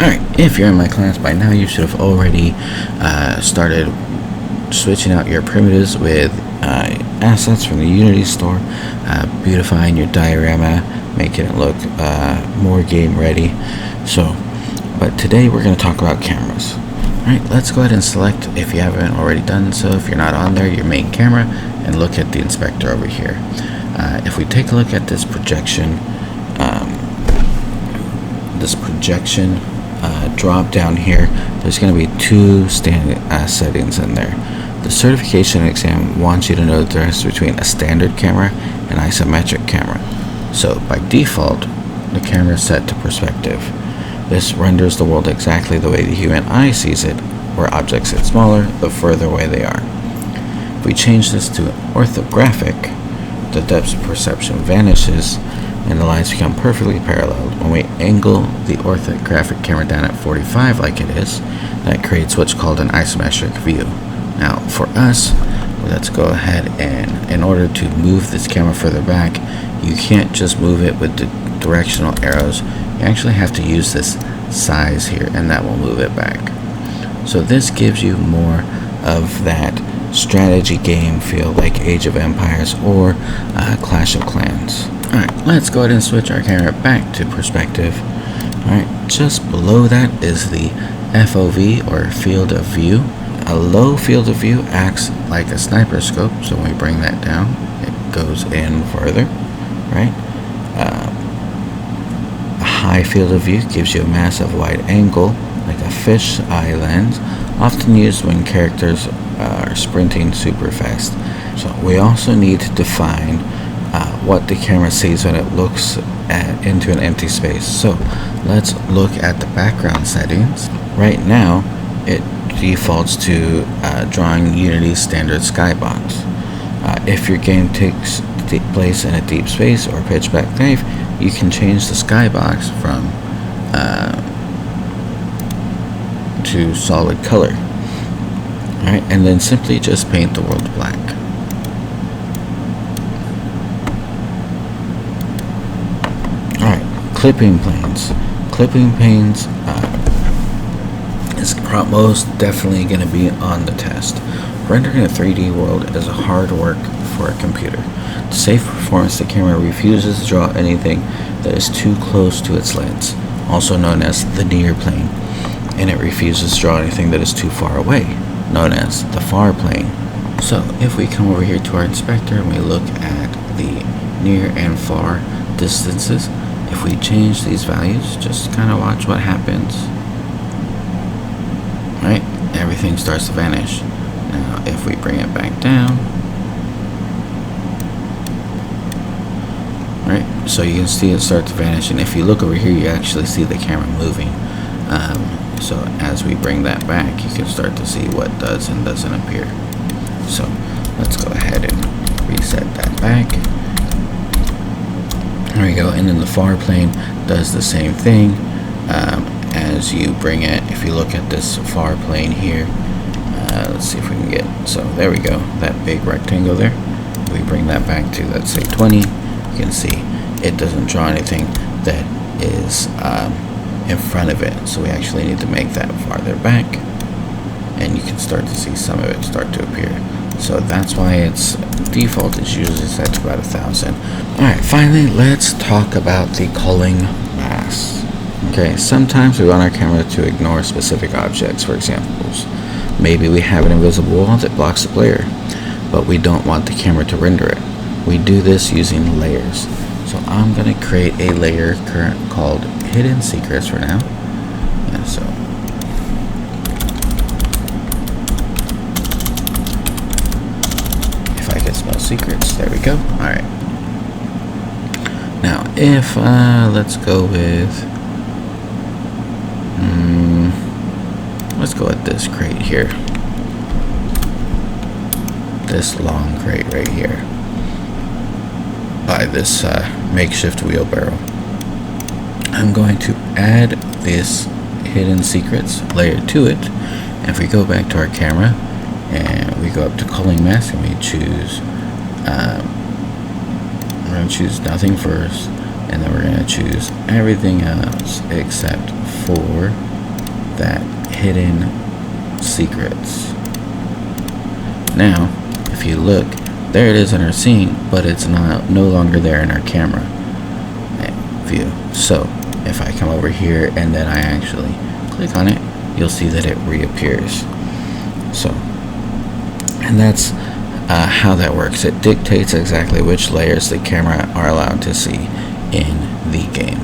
Alright, if you're in my class by now, you should have already started switching out your primitives with assets from the Unity store, beautifying your diorama, making it look more game ready. But today we're going to talk about cameras. Alright, let's go ahead and select, if you haven't already done so, if you're not on there, your main camera, and look at the inspector over here. If we take a look at this projection, drop down here, there's going to be two standard settings in there. The certification exam wants you to know the difference between a standard camera and isometric camera. So by default, the camera is set to perspective. This renders the world exactly the way the human eye sees it, where objects get smaller the further away they are. If we change this to orthographic, the depth of perception vanishes and the lines become perfectly parallel. When we angle the orthographic camera down at 45 like it is, that creates what's called an isometric view. Now for us, let's go ahead and in order to move this camera further back, you can't just move it with the directional arrows. You actually have to use this size here, and that will move it back. So this gives you more of that strategy game feel like Age of Empires or Clash of Clans. Alright, let's go ahead and switch our camera back to perspective. Alright, just below that is the FOV, or field of view. A low field of view acts like a sniper scope, so when we bring that down, it goes in further, right? A high field of view gives you a massive wide angle, like a fish eye lens, often used when characters are sprinting super fast. So we also need to define what the camera sees when it looks into an empty space. So let's look at the background settings. Right now, it defaults to drawing Unity's standard skybox. If your game takes place in a deep space or pitch black cave, you can change the skybox from to solid color. Alright, and then simply just paint the world black. Alright, clipping planes. Clipping planes is most definitely going to be on the test. Rendering a 3D world is a hard work for a computer. To save performance, the camera refuses to draw anything that is too close to its lens, also known as the near plane, and it refuses to draw anything that is too far away, known as the far plane. So if we come over here to our inspector and we look at the near and far distances, if we change these values, just kind of watch what happens. Right, everything starts to vanish. Now if we bring it back down, right, so you can see it start to vanish, and if you look over here you actually see the camera moving. So as we bring that back, you can start to see what does and doesn't appear. So let's go ahead and reset that back. There we go, and then the far plane does the same thing. As you bring it, if you look at this far plane here, let's see if we can get, so there we go, that big rectangle there. We bring that back to, let's say 20, you can see it doesn't draw anything that is in front of it, so we actually need to make that farther back, and you can start to see some of it start to appear. So that's why its default is usually set to about 1,000. Alright, finally let's talk about the culling mask. Okay, sometimes we want our camera to ignore specific objects. For examples, maybe we have an invisible wall that blocks the player, but we don't want the camera to render it. We do this using layers. So I'm going to create a layer called Hidden Secrets for now. And so if I can spell secrets, there we go. Alright. Now if let's go with let's go with this crate here, this long crate right here by this makeshift wheelbarrow. I'm going to add this hidden secrets layer to it, and if we go back to our camera and we go up to culling mask and we choose we're going to choose nothing first, and then we're going to choose everything else except for that hidden secrets. Now, if you look, there it is in our scene, but it's no longer there in our camera view. So if I come over here and then I actually click on it, you'll see that it reappears. So, and that's how that works. It dictates exactly which layers the camera are allowed to see in the game.